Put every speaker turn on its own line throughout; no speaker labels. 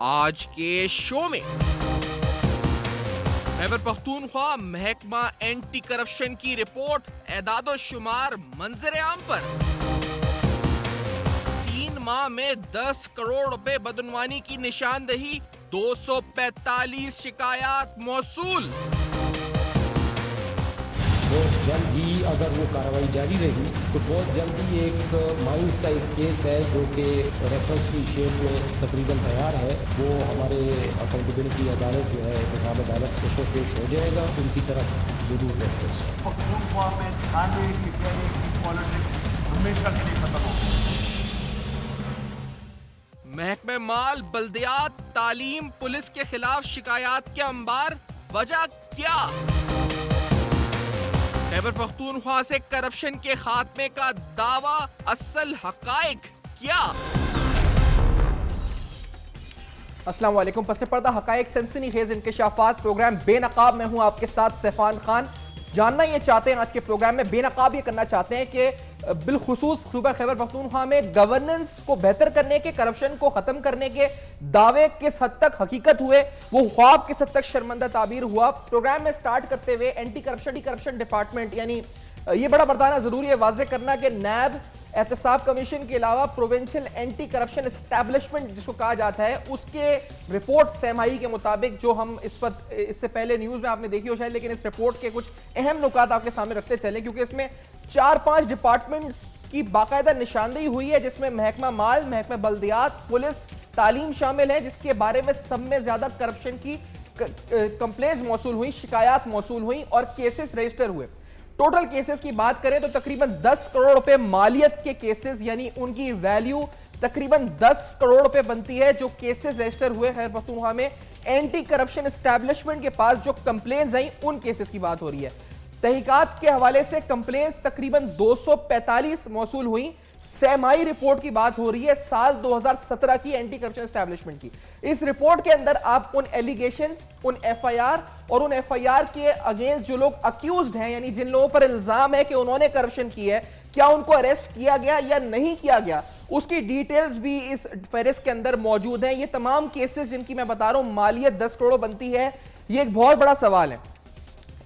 आज के शो में खैबर पख्तूनख्वा महकमा एंटी करप्शन की रिपोर्ट एदादो शुमार मंजर आम पर 3 माह में 10 करोड़ रुपए बदनवानी की निशानदही, 245 शिकायत मौसूल।
बहुत जल्द ही अगर वो कार्रवाई जारी रही तो बहुत जल्द ही एक माइंस का एक केस है जो कि रेफरेंस की शेप में तकरीबन तैयार है, वो हमारे अकाउंटेबिलिटी अदालत जो है एहतसाब अदालत उसको पेश हो जाएगा। उनकी तरफ जरूर रेफरेंस
पख्तूनख्वा में थाने की चेहरे की पॉलिटिक्स हमेशा के लिए खत्म हो।
महकमे माल, बल्दियात, तालीम, पुलिस के खिलाफ शिकायत के अंबार, वजह क्या? खैबर पख्तूनख्वा से करप्शन के खात्मे का दावा, असल हकाइक क्या?
अस्सलाम वालेकुम। पस पर्दा हकाइक सनसनीखेज इंकशाफात प्रोग्राम बेनकाब में हूं आपके साथ सैफान खान। जानना ये चाहते हैं आज के प्रोग्राम में, बेनकाब ये करना चाहते हैं कि बिलखुसूस सूबा खैबर पख्तूनख्वा में गवर्नेंस को बेहतर करने के, करप्शन को खत्म करने के दावे किस हद तक हकीकत हुए, वो ख्वाब किस हद तक शर्मंदा ताबीर हुआ। प्रोग्राम में स्टार्ट करते हुए एंटी करप्शन डिपार्टमेंट, यानी ये बड़ा बताना जरूरी है, वाजे करना कि नैब, एहतसाब कमीशन के अलावा प्रोविंशियल एंटी करप्शन एस्टैब्लिशमेंट जिसको कहा जाता है, उसके रिपोर्ट सहमाई के मुताबिक, जो हम इससे पहले न्यूज में आपने देखी हो शायद, लेकिन इस रिपोर्ट के कुछ अहम नुकात आपके सामने रखते चले, क्योंकि इसमें 4-5 डिपार्टमेंट्स की बाकायदा निशानदेही हुई है, जिसमें महकमा माल, महकमा बल्दियात, पुलिस, तालीम शामिल है, जिसके बारे में सब में ज्यादा करप्शन की कंप्लेंट्स मौसूल हुई, शिकायत मौसूल हुई और केसेस रजिस्टर हुए। टोटल केसेस की बात करें तो तकरीबन 10 करोड़ रुपए मालियत के केसेस, यानी उनकी वैल्यू तकरीबन 10 करोड़ रुपए बनती है, जो केसेस रजिस्टर हुए खैबर पख्तूनख्वा में एंटी करप्शन एस्टैब्लिशमेंट के पास। जो कंप्लेंट्स आई उन केसेस की बात हो रही है। तहकीकात के हवाले से कंप्लेंट्स तकरीबन 245 मौसूल हुई। सहमाई रिपोर्ट की बात हो रही है साल 2017 की एंटी करप्शन एस्टैब्लिशमेंट की। इस रिपोर्ट के अंदर आप उन एलिगेशंस, उन एफआईआर और उन एफआईआर के अगेंस्ट जो लोग अक्यूज्ड हैं, यानी जिन लोगों पर इल्जाम है कि उन्होंने करप्शन की है, क्या उनको अरेस्ट किया गया या नहीं किया गया, उसकी डिटेल्स भी इस फेहरिस्त के अंदर मौजूद हैं। ये तमाम केसेस जिनकी मैं बता रहा हूं मालियत 10 करोड़ बनती है, ये एक बहुत बड़ा सवाल है,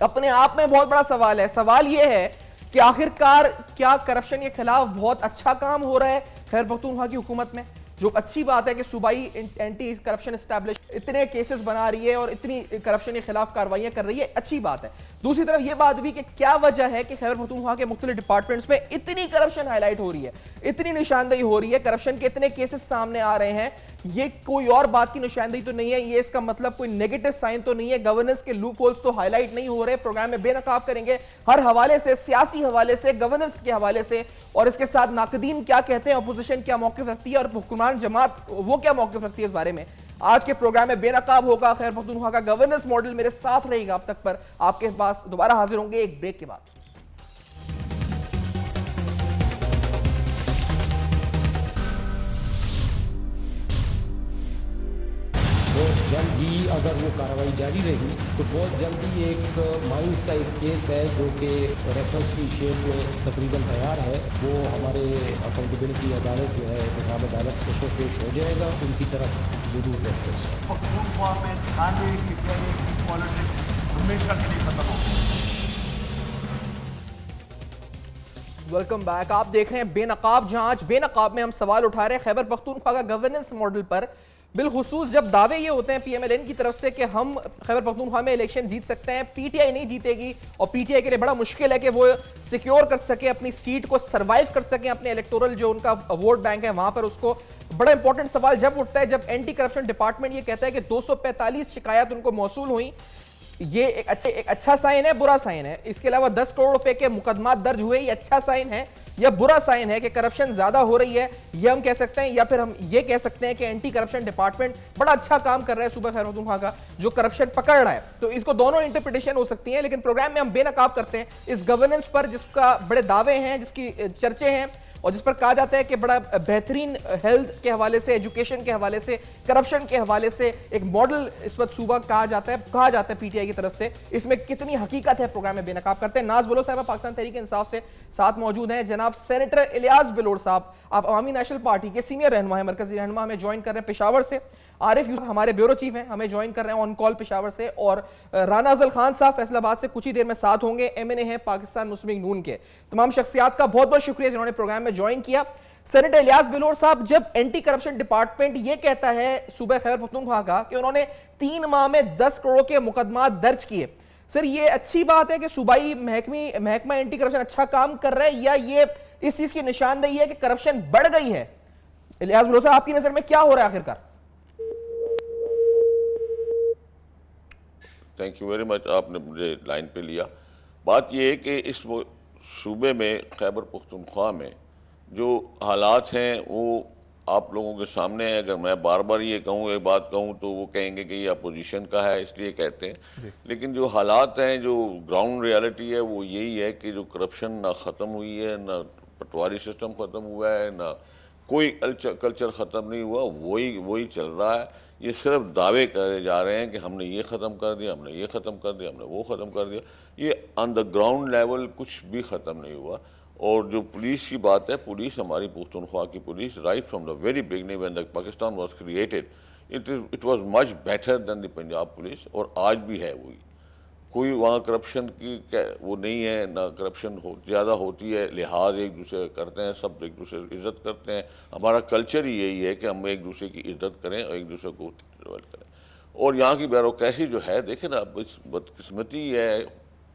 अपने आप में बहुत बड़ा सवाल है। सवाल यह है कि आखिरकार क्या करप्शन के खिलाफ बहुत अच्छा काम हो रहा है खैबर पख्तूनख्वा की हुकूमत में? जो अच्छी बात है कि सूबाई एंटी करप्शन एस्टैब्लिश इतने केसेस बना रही है और इतनी करप्शन के खिलाफ कार्रवाइयां कर रही है, अच्छी बात है। दूसरी तरफ यह बात भी कि क्या वजह है कि खैबर पख्तूनख्वा के मुख्तलिफ डिपार्टमेंट्स में इतनी करप्शन हाईलाइट हो रही है, इतनी निशानदेही हो रही है, करप्शन के इतने केसेस सामने आ रहे हैं। ये कोई और बात की निशानदेही तो नहीं है, ये इसका मतलब कोई नेगेटिव साइन तो नहीं है, गवर्नेंस के लूप होल्स तो हाईलाइट नहीं हो रहे। प्रोग्राम में बेनकाब करेंगे हर हवाले से, सियासी हवाले से, गवर्नेंस के हवाले से, और इसके साथ नाकदीन क्या कहते हैं, अपोजिशन क्या मौक़िफ़ रखती है और हुक्मरान जमात वो क्या मौक़िफ़ रखती है, इस बारे में आज के प्रोग्राम में बेनकाब होगा। खैबर पख्तूनख्वा का गवर्नेंस मॉडल मेरे साथ रहेगा अब तक पर। आपके पास दोबारा हाजिर होंगे एक ब्रेक के बाद।
बहुत जल्द ही अगर वो कार्रवाई जारी रही तो बहुत जल्द ही एक माइंस का एक केस है जो कि रेफरेंस की शेप में तकरीबन तैयार है, वो हमारे अकाउंटेबिलिटी अदालत जो है एहतसाब अदालत उसको पेश हो जाएगा। उनकी तरफ जरूर रेफरेंस
पख्तूनख्वा में थाने की चेहरे की पॉलिटिक्स हमेशा के लिए खत्म हो।
Welcome back. आप देख रहे हैं बेनकाब जांच। बेनकाब में हम सवाल उठा रहे हैं खैबर पख्तूनख्वा का गवर्नेंस मॉडल पर, बिलखुसूस जब दावे ये होते हैं पीएमएलएन की तरफ से कि हम खैबर पख्तूनख्वा में इलेक्शन जीत सकते हैं, पीटीआई नहीं जीतेगी, और पीटीआई के लिए बड़ा मुश्किल है कि वो सिक्योर कर सके अपनी सीट को, सरवाइव कर सके अपने इलेक्टोरल जो उनका वोट बैंक है वहां पर। उसको बड़ा इंपॉर्टेंट सवाल जब उठता है जब एंटी करप्शन डिपार्टमेंट ये कहता है कि 245 शिकायत उनको मौसूल हुई। ये एक अच्छा साइन है, बुरा साइन है? इसके अलावा 10 करोड़ रुपए के मुकदमा दर्ज हुए, ये अच्छा साइन है या बुरा साइन है कि करप्शन ज्यादा हो रही है, ये हम कह सकते हैं? या फिर हम ये कह सकते हैं कि एंटी करप्शन डिपार्टमेंट बड़ा अच्छा काम कर रहा है सूबा खैबर पख्तूनख्वा का, जो करप्शन पकड़ रहा है? तो इसको दोनों इंटरप्रिटेशन हो सकती है, लेकिन प्रोग्राम में हम बेनकाब करते हैं इस गवर्नेंस पर जिसका बड़े दावे हैं, जिसकी चर्चे हैं, और जिस पर कहा जाता है कि बड़ा बेहतरीन हेल्थ के हवाले से, एजुकेशन के हवाले से, करप्शन के हवाले से एक मॉडल इस वक्त सूबा कहा जाता है पीटीआई की तरफ से। इसमें कितनी हकीकत है प्रोग्राम में बेनकाब करते हैं। नाज बोलो साहब पाकिस्तान तहरीक इंसाफ से साथ मौजूद हैं, जनाब सेनेटर इलियास बिलोर साहब, आप अवामी नेशनल पार्टी के सीनियर रहनुमा हैं, मरकजी रहनुमा, हमें ज्वाइन कर रहे हैं पेशावर से। आरिफ यूसुफ हमारे ब्यूरो चीफ हैं, हमें ज्वाइन कर रहे हैं ऑन कॉल पेशावर से, और राना अफजल खान साहब फैसलाबाद से कुछ ही देर में साथ होंगे, एमएनए हैं पाकिस्तान मुस्लिम लीग नून के। तमाम शख्सियात का बहुत बहुत शुक्रिया जिन्होंने प्रोग्राम में ज्वाइन किया। सेनेटर इलियास बिलोर साहब, जब एंटी करप्शन डिपार्टमेंट ये कहता है सूबे खैबर पख्तूनख्वा का कि उन्होंने 3 माह में 10 करोड़ के मुकदमा दर्ज किए, सर ये अच्छी बात है कि सूबाई महकमा एंटी करप्शन अच्छा काम कर रहा है, या ये इस चीज की निशानदेही है कि करप्शन बढ़ गई है? इलियास बिलोर साहब, आपकी नजर में क्या हो रहा है आखिरकार?
थैंक यू वेरी मच, आपने मुझे लाइन पे लिया। बात यह है कि इस सूबे में खैबर पख्तूनख्वा में जो हालात हैं वो आप लोगों के सामने है। अगर मैं बार बार ये कहूँ, एक बात कहूँ, तो वो कहेंगे कि ये अपोजिशन का है इसलिए कहते हैं, लेकिन जो हालात हैं, जो ग्राउंड रियलिटी है वो यही है कि जो करप्शन ना ख़त्म हुई है, ना पटवारी सिस्टम ख़त्म हुआ है, ना कोई कल्चर ख़त्म नहीं हुआ, वही चल रहा है। ये सिर्फ दावे करे जा रहे हैं कि हमने ये ख़त्म कर दिया, हमने ये ख़त्म कर दिया, हमने वो ख़त्म कर दिया। ये ऑन द ग्राउंड लेवल कुछ भी ख़त्म नहीं हुआ। और जो पुलिस की बात है, पुलिस हमारी पख्तूनख्वा की police right from the very beginning when the Pakistan was created it was much better than the Punjab police, और आज भी है वही। कोई वहाँ करप्शन की वो नहीं है, ना करप्शन ज़्यादा होती है, लिहाज एक दूसरे करते हैं, सब एक दूसरे की इज़्ज़त करते हैं। हमारा कल्चर ही यही है कि हम एक दूसरे की इज़्ज़त करें और एक दूसरे को डेवलप करें। और यहाँ की ब्यूरोक्रेसी जो है, देखें ना, इस बदकिस्मती है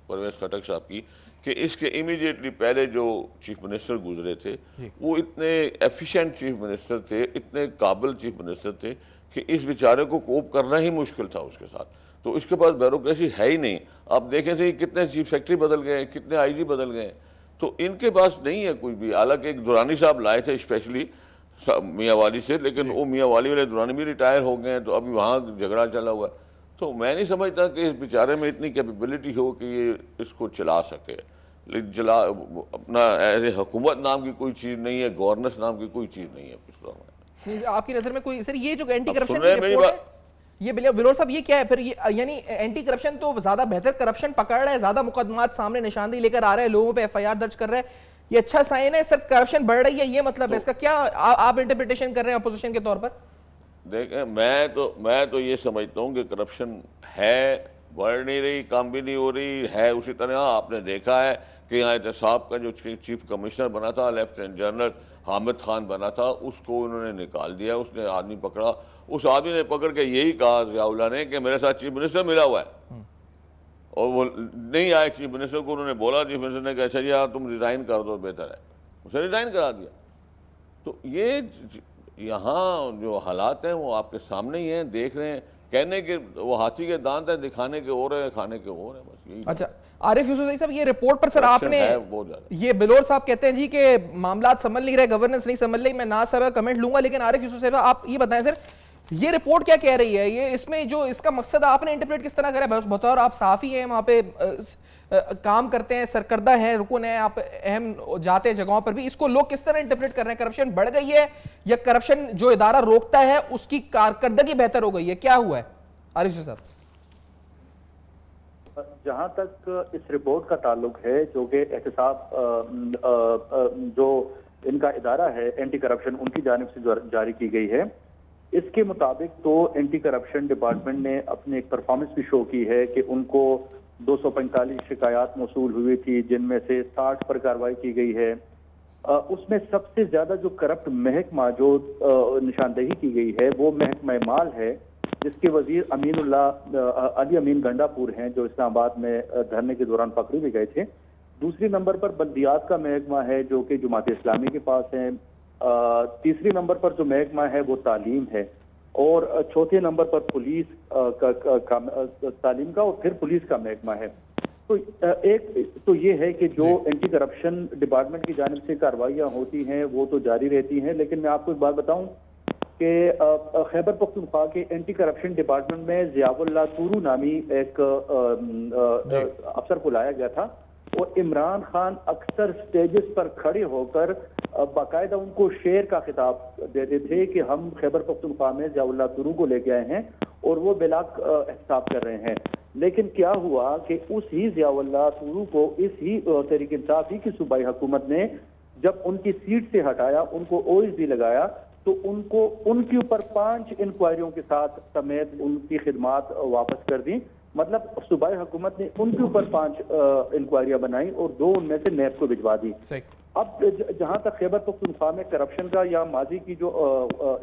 परवेज़ खटक साहब की कि इसके इमीडिएटली पहले जो चीफ मिनिस्टर गुजरे थे वो इतने एफिशिएंट चीफ मिनिस्टर थे, इतने काबिल चीफ मिनिस्टर थे कि इस बेचारे को कोप करना ही मुश्किल था उसके साथ। तो इसके पास ब्यूरोक्रेसी है ही नहीं। आप देखें से कितने चीफ सेक्रेटरी बदल गए, कितने आईजी बदल गए, तो इनके पास नहीं है कुछ भी। हालांकि एक दुरानी साहब लाए थे स्पेशली मियाँ वाली से, लेकिन वो मियाँ वाली वाले दुरानी भी रिटायर हो गए हैं, तो अभी वहाँ झगड़ा चला हुआ है। तो मैं नहीं समझता कि इस बेचारे में इतनी कैपेबिलिटी हो कि ये इसको चला सके। लेकिन अपना ऐसे हुकूमत नाम की कोई चीज़ नहीं है, गवर्नेंस नाम की कोई चीज़ नहीं है।
आपकी नज़र में कोई सर ये जो एंटी करप्शन ये बिलोर साहब ये क्या है फिर? ये यानी एंटी करप्शन तो ज्यादा बेहतर करप्शन पकड़ रहा है, ज्यादा मुकदमात सामने निशानदेही लेकर आ रहा है, लोगों पे एफआईआर दर्ज कर रहा है, ये अच्छा साइन है? सर करप्शन बढ़ रही है ये मतलब है, इसका क्या आप इंटरप्रिटेशन कर रहे हैं अपोजिशन के तौर पर?
देखें, मैं तो ये समझता हूँ कि करप्शन है, बढ़ नहीं रही, कम भी नहीं हो रही है। उसी तरह आपने देखा है कि यहाँ एहतसाब का जो चीफ कमिश्नर बना था, लेफ्टिनेंट जनरल हामिद खान बना था, उसको उन्होंने निकाल दिया। उसने आदमी पकड़ा, उस आदमी ने पकड़ के यही कहा ज़ियाउल्लाह ने कि मेरे साथ चीफ मिनिस्टर मिला हुआ है, और वो नहीं आए चीफ मिनिस्टर को। उन्होंने बोला, चीफ मिनिस्टर ने कहा अच्छा जी यार तुम रिज़ाइन कर दो, बेहतर है। उसे रिज़ाइन करा दिया। तो ये यहाँ जो हालात हैं वो आपके सामने ही हैं, देख रहे हैं। कहने के वो हाथी के दांत हैं, दिखाने के और है, खाने के और है, बस यही।
अच्छा आरिफ यूसुफ साहब, ये रिपोर्ट पर सर आपने ये बिलोर साहब कहते हैं जी कि मामला संभल नहीं रहे, गवर्नेंस नहीं संभल रही। मैं ना साहब कमेंट लूंगा, लेकिन आरिफ यूसुफ साहब आप ये बताएं सर, ये रिपोर्ट क्या कह रही है? ये इसमें जो इसका मकसद आपने इंटरप्रेट किस तरह करा? बतौर आप साफी हैं, वहां पे काम करते हैं, सरकर्दा हैं, रुकन है, आप अहम जाते हैं जगहों पर भी, इसको लोग किस तरह इंटरप्रेट कर रहे हैं? करप्शन बढ़ गई है या करप्शन जो इदारा रोकता है उसकी कारकर्दगी बेहतर हो गई है? क्या हुआ है आरिफ साहब?
जहां तक इस रिपोर्ट का ताल्लुक है, जो कि एहतसाब जो इनका इदारा है एंटी करप्शन, उनकी जानिब से जारी की गई है, इसके मुताबिक तो एंटी करप्शन डिपार्टमेंट ने अपनी एक परफॉर्मेंस भी शो की है कि उनको 245 शिकायत मौसूल हुई थी, जिनमें से 60 पर कार्रवाई की गई है। उसमें सबसे ज्यादा जो करप्ट महकमा जो निशानदेही की गई है वो महकमा माल है, जिसके वजीर अली अमीन गंडापुर हैं, जो इस्लामाबाद में धरने के दौरान पकड़े भी गए थे। दूसरी नंबर पर बल्दियात का महकमा है, जो कि जमात इस्लामी के पास है। तीसरी नंबर पर जो महकमा है वो तालीम है, और चौथे नंबर पर पुलिस तालीम का और फिर पुलिस का महकमा है। तो एक तो ये है कि जो एंटी करप्शन डिपार्टमेंट की जानिब से कार्रवाइयाँ होती हैं वो तो जारी रहती हैं, लेकिन मैं आपको एक बात बताऊं कि खैबर पख्तूनख्वा के एंटी करप्शन डिपार्टमेंट में ज़ियाउल्लाह तुरू नामी एक अफसर को लाया गया था, और इमरान खान अक्सर स्टेजेस पर खड़े होकर बाकायदा उनको शेर का खिताब देते थे कि हम खैबर पख्तूनख्वा में ज़ियाउल्लाह तुरू को लेके आए हैं और वो बेलाक एहतसाब कर रहे हैं। लेकिन क्या हुआ कि उस ही ज़ियाउल्लाह तुरू को इस ही तहरीक इंसाफ ही की सूबाई हुकूमत ने जब उनकी सीट से हटाया, उनको ओएसडी लगाया, तो उनको उनके ऊपर 5 इंक्वायरियों के साथ समेत उनकी खिदमात वापस कर दी। मतलब सूबाई हुकूमत ने उनके ऊपर 5 इंक्वायरियां बनाई और 2 उनमें से नैब को भिजवा दी। अब जहां तक खैबर पख्तूनख्वा में करप्शन का या माजी की जो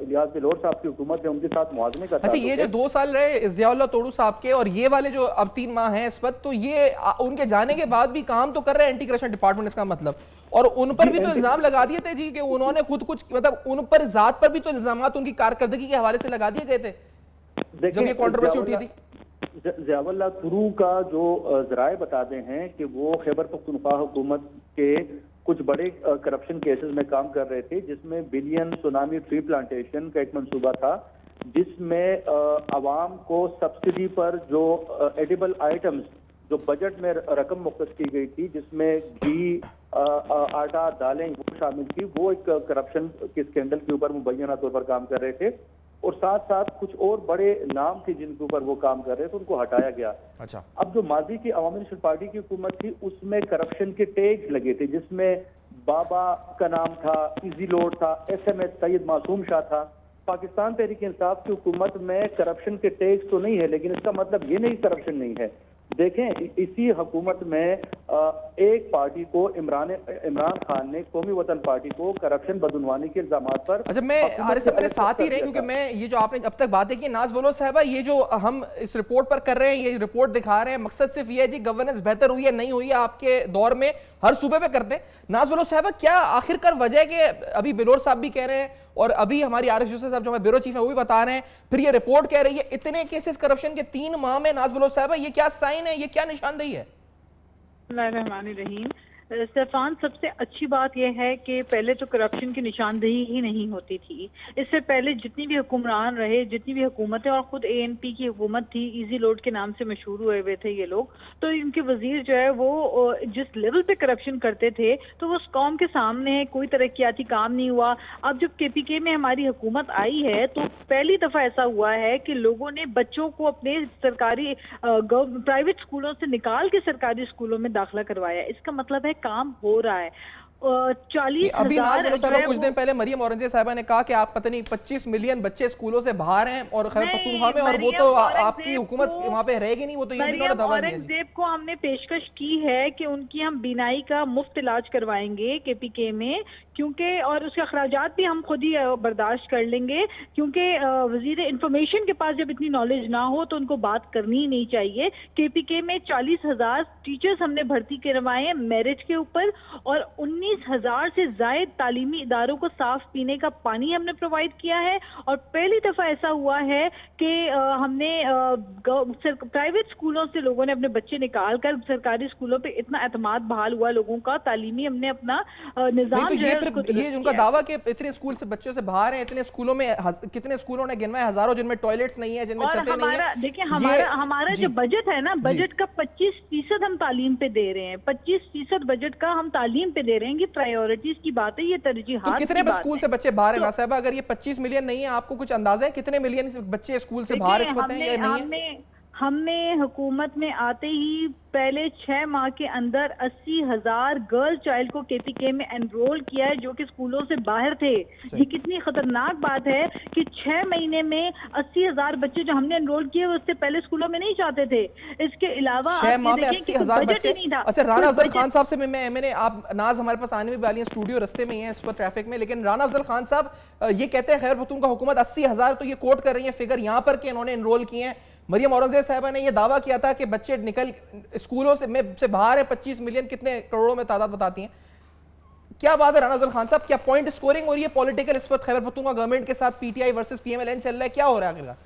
इलियास बिलोर साहब की हुकूमत है उनके साथ मुआवजे का,
अच्छा ये जो 2 साल रहे ज़ियाउल्लाह तोड़ू साहब के और ये वाले जो अब 3 माह हैं इस वक्त, तो ये उनके जाने के बाद भी काम तो कर रहे हैं एंटी करप्शन डिपार्टमेंट, इसका मतलब, और उन पर भी तो इल्जाम लगा दिए थे जी कि उन्होंने खुद कुछ, मतलब उन पर जात पर भी तो इल्जामात उनकी कारकर्दगी के हवाले से लगा दिए गए थे जब ये कंट्रोवर्सी उठी थी।
ज़ियाउल्लाह तुरू का जो ज़राए बताते हैं कि वो खैबर पख्तूनख्वा हुकूमत के कुछ बड़े करप्शन केसेस में काम कर रहे थे, जिसमें बिलियन सुनामी ट्री प्लांटेशन का एक मंसूबा था, जिसमें अवाम को सब्सिडी पर जो एडिबल आइटम्स जो बजट में रकम मुख्तस की गई थी, जिसमें घी, आटा, दालें वो शामिल थी, वो एक करप्शन के स्कैंडल के ऊपर मुबैना तौर पर काम कर रहे थे। और साथ साथ कुछ और बड़े नाम थे जिनके ऊपर वो काम कर रहे थे, उनको हटाया गया।
अच्छा,
अब जो माजी की अवामी नेशनल पार्टी की हुकूमत थी उसमें करप्शन के टैग्स लगे थे, जिसमें बाबा का नाम था, इजी लोड था, SMS सैयद मासूम शाह था। पाकिस्तान तहरीक इंसाफ की हुकूमत में करप्शन के टैग्स तो नहीं है, लेकिन इसका मतलब ये नहीं करप्शन नहीं है। देखें, इसी हुकूमत में एक पार्टी को इमरान खान ने कौमी वतन पार्टी को करप्शन बदनवानी के इल्जाम पर,
अच्छा मैं हमारे से मेरे साथ ही रहे, क्योंकि मैं ये जो आपने अब तक बातें की नाज बोलो साहबा, ये जो हम इस रिपोर्ट पर कर रहे हैं, ये रिपोर्ट दिखा रहे हैं, मकसद सिर्फ ये है जी गवर्नेंस बेहतर हुई है नहीं हुई है आपके दौर में, हर सूबे पे करते हैं। नाज बोलो साहबा, क्या आखिरकार वजह है कि अभी बिलोर साहब भी कह रहे हैं और अभी हमारी आरिफ यूसुफ साहब जो हमारे ब्यूरो चीफ है वो भी बता रहे हैं, फिर ये रिपोर्ट कह रही है इतने केसेस करप्शन के 3 माह में, नाज बोलो साहबा ये क्या साइन है, ये क्या निशानदेही है?
बिस्मिल्लाहिर्रहमानिर्रहीम। स्टेफान, सबसे अच्छी बात यह है कि पहले तो करप्शन की निशानदेही ही नहीं होती थी। इससे पहले जितनी भी हुक्मरान रहे, जितनी भी हुकूमतें, और खुद ANP की हुकूमत थी, इजी लोड के नाम से मशहूर हुए हुए थे ये लोग, तो इनके वजीर जो है वो जिस लेवल पे करप्शन करते थे तो वो उस कौम के सामने कोई तरक्याती काम नहीं हुआ। अब जब KPK में हमारी हुकूमत आई है तो पहली दफा ऐसा हुआ है कि लोगों ने बच्चों को अपने सरकारी प्राइवेट स्कूलों से निकाल के सरकारी स्कूलों में दाखिला करवाया। इसका मतलब है काम हो रहा है। 40,000
कुछ दिन पहले मरियम औरंगजेब साहिबा ने कहा कि आप पता नहीं 25 मिलियन बच्चे स्कूलों से बाहर हैं और खैबर पख्तूनख्वा में, और वो तो आपकी हुकूमत वहां पे रहेगी नहीं, वो तो ये भी दावा किया।
औरंगजेब को हमने पेशकश की है कि उनकी हम बीनाई का मुफ्त इलाज करवाएंगे KPK में, क्योंकि और उसके अखराजात भी हम खुद ही बर्दाश्त कर लेंगे, क्योंकि वजीर इंफॉर्मेशन के पास जब इतनी नॉलेज ना हो तो उनको बात करनी ही नहीं चाहिए। KPK में 40,000 टीचर्स हमने भर्ती करवाए मेरिट के ऊपर, और 19,000 से ज्यादा तालीमी इदारों को साफ पीने का पानी हमने प्रोवाइड किया है। और पहली दफा ऐसा हुआ है कि हमने प्राइवेट स्कूलों से लोगों ने अपने बच्चे निकाल कर सरकारी स्कूलों पे इतना एतमाद बहाल हुआ लोगों का, तालीमी हमने अपना निजाम जो है
ये उनका दावा कि इतने स्कूल से बच्चों से बाहर हैं, इतने स्कूलों में कितने स्कूलों ने गिनवाए हजारों जिनमें टॉयलेट्स नहीं है, जिनमें छतें नहीं है।
देखिए हमारा जो बजट है ना, बजट का 25% हम तालीम पे दे रहे हैं, 25% बजट का हम तालीम पे दे रहे हैं। ये प्रायोरिटीज की बात है, ये तरजीहात।
तो कितने स्कूल से बच्चे बाहर हैं साहब? अगर ये 25 मिलियन नहीं है, आपको कुछ अंदाजा है कितने मिलियन बच्चे स्कूल से बाहर इस वक्त हैं या नहीं है?
हमने हुकूमत में आते ही पहले 6 माह के अंदर 80,000 गर्ल चाइल्ड को KPK में एनरोल किया है जो कि स्कूलों से बाहर थे। ये कितनी खतरनाक बात है कि 6 महीने में 80,000 बच्चे जो हमने एनरोल किए उससे पहले स्कूलों में नहीं जाते थे। इसके अलावा
6 माह में 80,000 बच्चे नहीं था। अच्छा, राना अफजल खान साहब से मैंने आप नाज हमारे पास आने में वाली स्टूडियो रस्ते में ही है इस वक्त ट्रैफिक में, लेकिन राना अफजल खान साहब ये कहते हैं खैबर पख्तूनख्वा हुकूमत 80,000 तो ये कोट कर रही है फिगर यहाँ पर कि इन्होंने एनरोल किए हैं। मरियम औरंगजेब साहिबा ने यह दावा किया था कि बच्चे निकल स्कूलों से बाहर है, 25 मिलियन कितने करोड़ों में तादाद बताती हैं। क्या बात है राना अफजल खान साहब, क्या पॉइंट स्कोरिंग हो रही है पॉलिटिकल इस वक्त खैबर पख्तूनख्वा गवर्नमेंट के साथ? PTI वर्सेस PMLN चल रहा है, क्या हो रहा है आखिरकार?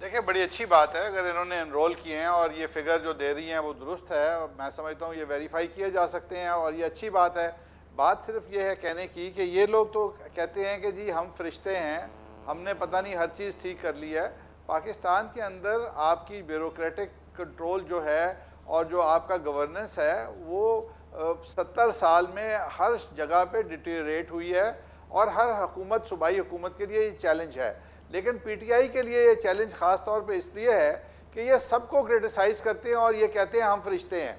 देखिए, बड़ी अच्छी बात है अगर इन्होंने एनरोल किए हैं और ये फिगर जो दे रही हैं वो दुरुस्त है। मैं समझता हूँ ये वेरीफाई किए जा सकते हैं और ये अच्छी बात है। बात सिर्फ ये है कहने की कि ये लोग तो कहते हैं कि जी हम फरिश्ते हैं, हमने पता नहीं हर चीज़ ठीक कर ली है। पाकिस्तान के अंदर आपकी ब्यूरोक्रेटिक कंट्रोल जो है और जो आपका गवर्नेंस है वो 70 साल में हर जगह पे डिटेरिएट हुई है और हर हुकूमत, सूबाई हुकूमत के लिए ये चैलेंज है। लेकिन PTI के लिए ये चैलेंज ख़ास तौर पे इसलिए है कि ये सबको क्रिटिसाइज़ करते हैं और ये कहते हैं हम फरिश्ते हैं,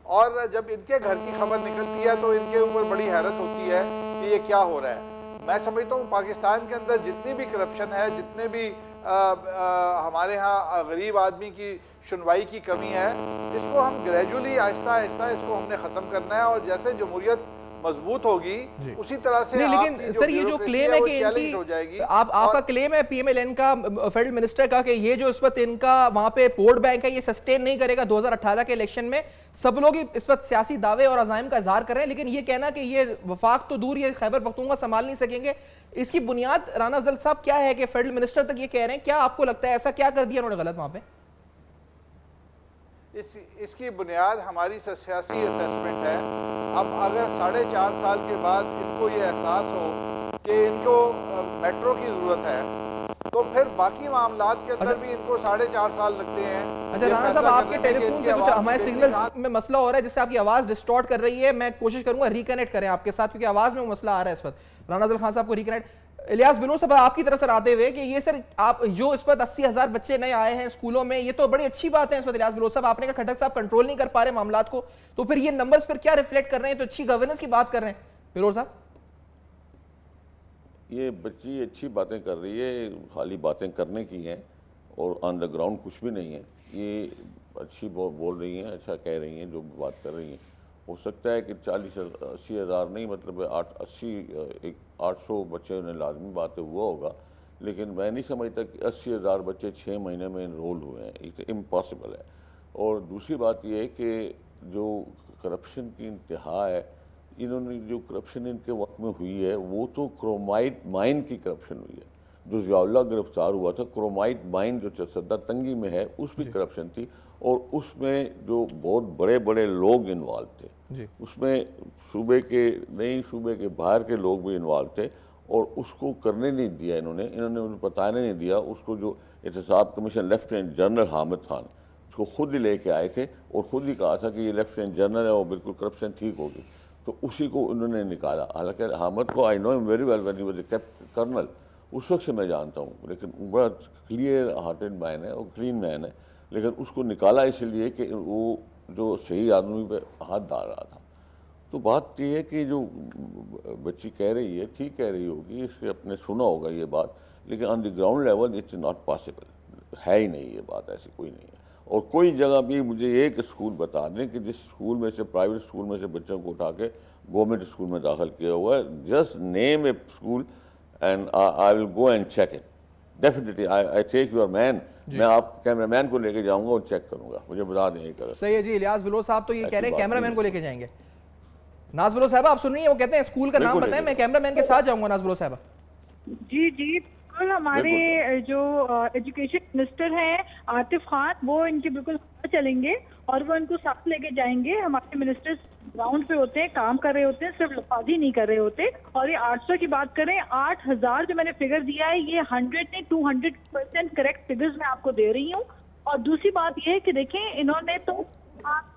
और जब इनके घर की खबर निकलती है तो इनके ऊपर बड़ी हैरत होती है कि ये क्या हो रहा है। मैं समझता हूँ पाकिस्तान के अंदर जितनी भी करप्शन है, जितने भी हमारे यहाँ गरीब आदमी की सुनवाई की कमी है, इसको हम ग्रेजुअली आहिस्ता आहिस्ता इसको हमने ख़त्म करना है। और जैसे जमहूरियत मजबूत होगी उसी तरह से
लेकिन सर ये जो क्लेम है कि इनकी
हो जाएगी,
आपका क्लेम है पीएमएलएन का, फेडरल मिनिस्टर का, कि ये जो इस वक्त इनका वहां पे वोट बैंक है ये सस्टेन नहीं करेगा 2018 के इलेक्शन में। सब लोग इस वक्त सियासी दावे और अजाइम का इजहार कर रहे हैं, लेकिन ये कहना कि ये वफाक तो दूर, ये खैबर पख्तूनख्वा संभाल नहीं सकेंगे, इसकी बुनियाद राना अफजल साहब क्या है कि फेडरल मिनिस्टर तक ये कह रहे हैं? क्या आपको लगता है ऐसा क्या कर दिया उन्होंने गलत वहां पे?
इसकी बुनियाद हमारी सियासी असेसमेंट है। अब अगर 4.5 साल के बाद इनको ये एहसास हो कि इनको मेट्रो की ज़रूरत है, तो फिर बाकी मामलात के अंदर भी इनको 4.5 साल लगते हैं।
अच्छा राना साहब, आपके टेलीफोन से कुछ हमारे सिग्नल में मसला हो रहा है जिससे आपकी आवाज़ डिस्टॉर्ट कर रही है। मैं कोशिश करूंगा रिकनेक्ट करें आपके साथ, क्योंकि आवाज़ में वो मसला आ रहा है इस वक्त। राना अफजल खान साहब को रिकनेक्ट। इलियास बिलोच साहब, आपकी तरफ से आते हुए कि ये सर आप जो इस वक्त 80,000 बच्चे नए आए हैं स्कूलों में, ये तो बड़ी अच्छी बात है इस वक्त। इलियास बिलोच साहब, आपने कहा खट्टर साहब कंट्रोल नहीं कर पा रहे मामलात को, तो फिर ये नंबर्स पर क्या रिफ्लेक्ट कर रहे हैं? तो अच्छी गवर्नेंस की बात कर रहे हैं बिलोच साहब।
ये बच्ची अच्छी बातें कर रही है, खाली बातें करने की हैं और ऑन द ग्राउंड कुछ भी नहीं है। ये अच्छी बोल रही हैं, अच्छा कह रही हैं, जो बात कर रही हैं। हो सकता है कि 40-80 हज़ार नहीं, मतलब 800 बच्चे उन्हें लाजमी बात है हुआ होगा, लेकिन मैं नहीं समझता कि 80,000 बच्चे 6 महीने में इनरोल हुए हैं, ये इम्पॉसिबल है। और दूसरी बात यह है कि जो करप्शन की इंतहा है, इन्होंने जो करप्शन इनके वक्त में हुई है वो तो क्रोमाइट माइन की करप्शन हुई है। जो ज़ियाउल्लाह गिरफ्तार हुआ था, क्रोमाइट माइन जो सद्दा तंगी में है उस पर करप्शन थी, और उसमें जो बहुत बड़े बड़े लोग इन्वॉल्व थे, उसमें सूबे के नहीं, सूबे के बाहर के लोग भी इन्वॉल्व थे, और उसको करने नहीं दिया इन्होंने उन्हें बताने नहीं दिया। उसको जो Ehtesab commission lieutenant general Hamid Khan उसको खुद ही लेके आए थे और ख़ुद ही कहा था कि ये लेफ्टिनेंट जनरल है और बिल्कुल करप्शन ठीक होगी, तो उसी को उन्होंने निकाला। हालांकि हामिद को I know him very well when he was a colonel, उस वक्त से मैं जानता हूँ, लेकिन बड़ा क्लियर हार्टेड मैन है और क्लीन मैन है, लेकिन उसको निकाला इसलिए कि वो जो सही आदमी पे हाथ डाल रहा था। तो बात ये है कि जो बच्ची कह रही है ठीक कह रही होगी, इसके अपने सुना होगा ये बात, लेकिन on the ground level it's not possible, है ही नहीं ये बात, ऐसी कोई नहीं है। और कोई जगह भी मुझे एक स्कूल बता दें कि जिस स्कूल में से, प्राइवेट स्कूल में से बच्चों को उठा के गवर्नमेंट स्कूल में दाखिल किया हुआ है। Just name a school and I will go and check it definitely. I take your man, मैं आप कैमरामैन को लेके जाऊंगा और चेक करूंगा, मुझे बता दें। एक
सही है जी। इलियास बिलोच साहब तो ये कह रहे हैं कैमरामैन को लेके जाएंगे। नाज बिलोच साहब, आप सुन रही हैं, वो कहते हैं स्कूल का नाम बताएं, मैं कैमरामैन के साथ जाऊंगा। नाज बिलोच साहब
जी जी, बिल्कुल। हमारे जो एजुकेशन मिनिस्टर हैं आतिफ खान, वो इनके बिल्कुल साथ चलेंगे और वो इनको साथ लेके जाएंगे। हमारे मिनिस्टर्स ग्राउंड पे होते हैं, काम कर रहे होते हैं, सिर्फ लफाजी नहीं कर रहे होते। और ये 800 की बात करें, 8,000 जो मैंने फिगर दिया है, ये 100 नहीं 200% करेक्ट फिगर्स मैं आपको दे रही हूँ। और दूसरी बात ये है कि देखें, इन्होंने तो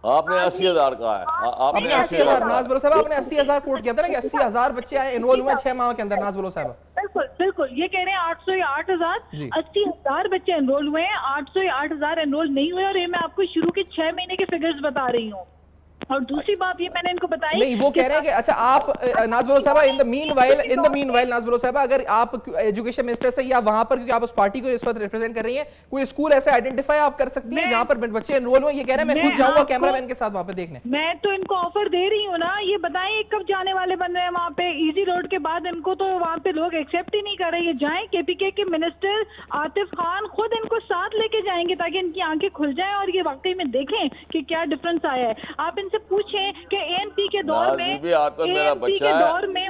आपने 80,000 कहा है, आपने 80,000,
नाज बिलोच साहब आपने 80,000 कोट किया था ना कि 80,000 बच्चे आए इनरोल हुए 6 माह के अंदर। नाज बिलोच साहब
बिल्कुल बिल्कुल, ये कह रहे हैं 800 या 8,000, 80,000 बच्चे एनरोल हुए हैं, 800 या 8,000 एनरोल नहीं हुए। और ये मैं आपको शुरू के 6 महीने के फिगर्स बता रही हूँ। और दूसरी बात ये मैंने इनको बताई
नहीं, वो कह रहे हैं कि अच्छा आप नाज बिलोच साहब इन द मीनवाइल नाज बिलोच साहब, अगर आप एजुकेशन मिनिस्टर से या वहां पर, क्योंकि आप उस पार्टी को इस वक्त रिप्रेजेंट कर रही हैं, कोई स्कूल ऐसे आइडेंटिफाई आप कर सकती हैं जहां पर बच्चे एनरोल हुए? ये कह रहे हैं मैं खुद जाऊंगा कैमरामैन के साथ वहां पे देखने।
मैं तो इनको ऑफर दे रही हूँ ना, ये बताएं कब जाने वाले बन रहे हैं वहाँ पे। इजी रोड के बाद इनको तो वहाँ पे लोग एक्सेप्ट ही नहीं कर रहे। ये जाएं, केपीके के मिनिस्टर आतिफ खान खुद इनको साथ लेके जाएंगे ताकि इनकी आंखें खुल जाएं और ये वाकई में देखें कि क्या डिफरेंस आया है। आप इनसे पूछें कि एएनपी के दौर में,
मेरा बच्चा है,
दौर में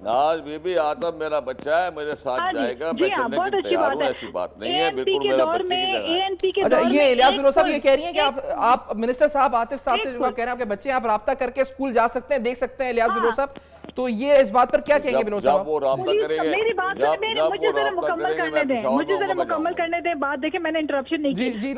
नाज बीबी आतम मेरा बच्चा है, मेरे साथ जाएगा, मैं चलने के लिए तैयार हूं, ऐसी बात नहीं है, बिल्कुल मेरा बच्चे की तरह।
अच्छा, ये इलियास बिलोच साहब ये कह रही हैं कि आप मिनिस्टर साहब आतिफ साहब से जो आप कह रहे हैं आपके बच्चे, आप राब्ता करके स्कूल जा सकते हैं, देख सकते हैं। इलियास बिलोच साहब, तो ये इस बात पर क्या कहेंगे बिलोच साहब?
जब वो राब्ता करेंगे,
मेरी बात मुझे जरा मुकम्मल करने दें, मुझे जरा मुकम्मल करने दें बात। देखें, मैंने इंटरप्शन नहीं की।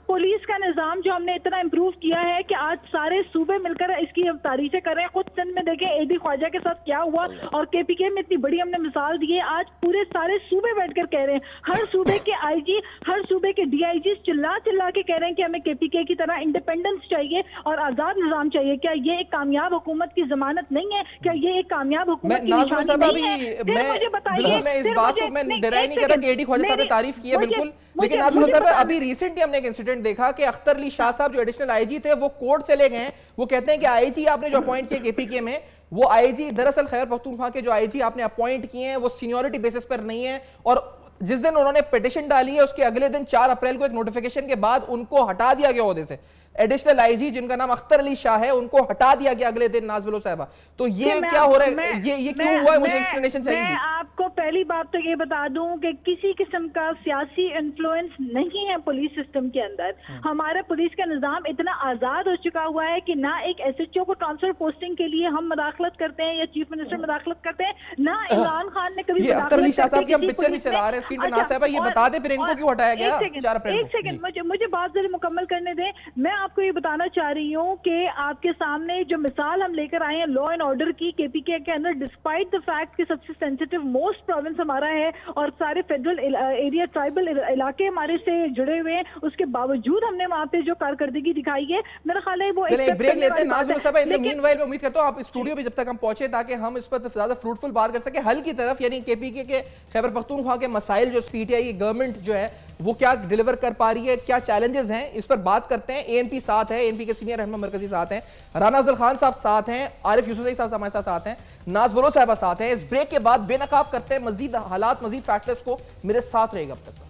पुलिस का निजाम जो हमने इतना इम्प्रूव किया है कि आज सारे सूबे मिलकर इसकी तारीफें कर रहे हैं। खुद सिंध में देखें एडी ख्वाजा के साथ क्या हुआ, और केपीके में इतनी बड़ी हमने मिसाल दी है। आज पूरे सारे सूबे बैठकर कह रहे हैं, हर सूबे के आईजी, हर सूबे के डीआईजी चिल्ला चिल्ला के कह रहे हैं कि हमें केपीके की तरह इंडिपेंडेंस चाहिए और आजाद निजाम चाहिए। क्या ये एक कामयाब हुकूमत की जमानत नहीं है क्या ये एक कामयाब हुकूमत की
नाज़
निशानी नहीं है? फिर मुझे बताइए,
मैं इस
फिर
बात
मुझे-
को मैं
नहीं,
डिराई
एक
नहीं कर रहा कि
सेकंड,
एडी ख्वाजा साहब ने
मेरे-
तारीफ की है,
मुझे-
बिल्कुल,
मुझे-
लेकिन नाज़
मुझे
साहब
बताना-
अभी रिसेंटली हमने एक इंसिडेंट देखा कि अख्तर अली शाह साहब जो एडिशनल आईजी थे वो कोर्ट चले गए हैं। वो कहते हैं कि आईजी आपने जो अपॉइंट किए केपीके में, वो आईजी दरअसल खैबर पख्तूनख्वा के जो आईजी आपने अपॉइंट किए हैं वो सीनियरिटी बेसिस पर नहीं है, और जिस दिन उन्होंने पिटीशन डाली है उसके अगले दिन 4 अप्रैल को एक नोटिफिकेशन के बाद उनको हटा दिया गया ओहदे से। एडिशनल आईजी जिनका नाम अख्तर अली शाह है उनको हटा दिया गया अगले दिन नाज़ बिलो साहिबा। तो ये क्या हो रहा है, ये क्यों हुआ है, मुझे एक्सप्लेनेशन चाहिए।
मैं आपको पहली बात तो ये बता दूं कि किसी किस्म का सियासी इन्फ्लुएंस नहीं है पुलिस सिस्टम के अंदर। हमारा पुलिस का निजाम इतना आजाद हो चुका हुआ है कि ना एक एसएचओ को ट्रांसफर पोस्टिंग के लिए हम मुदाखलत करते हैं या चीफ मिनिस्टर मुदाखलत करते हैं, ना इमरान खान ने कभी
ये अख्तर अली शाह साहब की हम
किसी
पिक्चर भी
पुलिस में।
चला रहे हैं स्क्रीन पे,
अच्छा,
नाज़ साहिबा ये
और-
बता दें फिर इनको
और-
क्यों हटाया गया 4 अप्रैल
एक
को।
सेकंड मुझे बात जरा मुकम्मल करने दें। मैं आपको ये बताना चाह रही हूँ कि आपके सामने जो मिसाल हम लेकर आए हैं लॉ एंड ऑर्डर की केपीके के अंदर, डिस्पाइट द फैक्ट कि सबसे सेंसिटिव मोस्ट प्रोविंस हमारा है और सारे फेडरल एरिया ट्राइबल इलाके हमारे से जुड़े हुए हैं, उसके बावजूद हमने वहां पे जो कारकर्दगी दिखाई है, मेरा ख्याल है वो
चलिए एक ब्रेक लेते हैं नाज़ बिलो साहिबा।
लेकिन
मीनवाइल मैं उम्मीद करता हूं आप स्टूडियो में जब तक हम पहुंचे ताकि हम इस पर ज्यादा फ्रूटफुल बात कर सके हल की तरफ, यानी केपीके के खैबर पख्तूनख्वा के मसाइल जो पीटीआई गवर्नमेंट जो है वो क्या डिलीवर कर पा रही है, क्या चैलेंजेस हैं, इस पर बात करते हैं। एएनपी साथ है, एएनपी के सीनियर रहनुमा मरकजी साथ हैं, राना अफजल खान साहब साथ हैं, आरिफ यूसुफजई साहब हमारे साथ हैं, नाज़ बिलो साहिबा साथ हैं। इस ब्रेक के बाद बेनकाब करते हैं मजीद हालात, मजीद फैक्टर्स को, मेरे साथ रहेगा अब तक।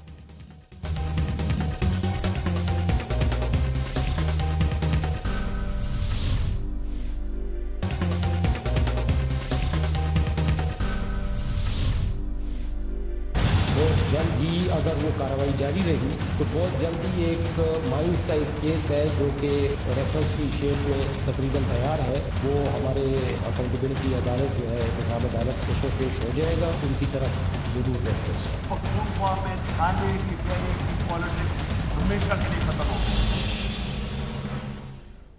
बहुत जल्द ही अगर वो कार्रवाई जारी रही तो बहुत जल्द ही एक माइंस का एक केस है जो कि रेफरेंस की शेप में तकरीबन तैयार है, वो हमारे अकाउंटेबिलिटी अदालत जो है एहतसाब अदालत उसमें पेश हो जाएगा। उनकी तरफ जरूर रेफरेंस
पख्तूनख्वा में थाने कचहरी की पॉलिटिक्स हमेशा के लिए खत्म हो गई।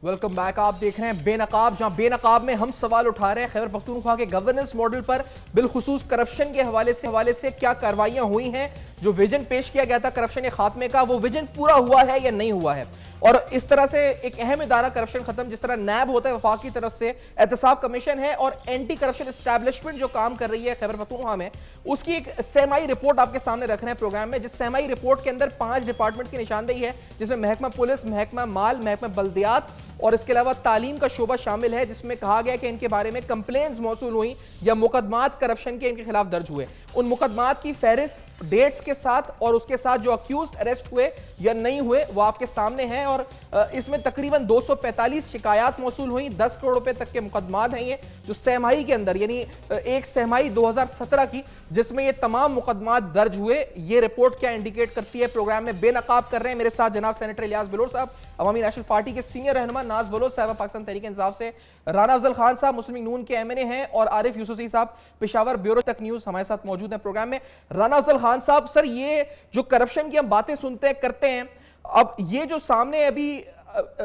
Welcome back. आप देख रहे हैं बेनकाब, जहां बेनकाब में हम सवाल उठा रहे हैं खैबर पख्तूनख्वा के गवर्नेंस मॉडल पर, बिलखुसूस करप्शन के हवाले से क्या कार्रवाइयां हुई हैं, जो विजन पेश किया गया था करप्शन के खात्मे का, वो विजन पूरा हुआ है या नहीं हुआ है। और इस तरह से एक अहम इदारा करप्शन खत्म, जिस तरह नैब होता है वफाक की तरफ से, एहतसाब कमीशन है और एंटी करप्शन एस्टैब्लिशमेंट जो काम कर रही है खैबर पख्तूनख्वा में, उसकी एक सहमाई रिपोर्ट आपके सामने रख रहे हैं प्रोग्राम में, जिस सहमाई रिपोर्ट के अंदर 5 डिपार्टमेंट्स की निशानदेही है, जिसमें महकमा पुलिस, महकमा माल, महकमा बल्दियात और इसके अलावा तालीम का शोबा शामिल है, जिसमें कहा गया कि इनके बारे में कंप्लेंट्स मौसूल हुई या मुकदमात करप्शन के इनके खिलाफ दर्ज हुए। उन मुकदमात की फहरिस्त डेट्स के साथ और उसके साथ जो अक्यूज्ड अरेस्ट हुए या नहीं हुए वो आपके सामने हैं, और इसमें तकरीबन 245 शिकायत मौसूल हुई, 10 करोड़ रुपए तक के मुकदमात हैं ये, जो सहमाई के अंदर, यानी एक सहमाई 2017 की जिसमें ये तमाम मुकदमात दर्ज हुए। ये रिपोर्ट क्या इंडिकेट करती है, प्रोग्राम में बेनकाब कर रहे हैं मेरे साथ जनाब सेनेटर इलियास बलोच साहब, अवामी नेशनल पार्टी के सीनियर रहनुमा, नाज़ बलोच साहब पाकिस्तान तहरीक इंसाफ से, राना अफजल खान साहब मुस्लिम लीग नून के एमएनए हैं, और आरिफ यूसुफजई साहब पेशावर ब्यूरो तक न्यूज हमारे साथ मौजूद है प्रोग्राम में। राना अफजल खान साहब, सर ये जो करप्शन की हम बातें सुनते हैं करते हैं, अब ये जो सामने अभी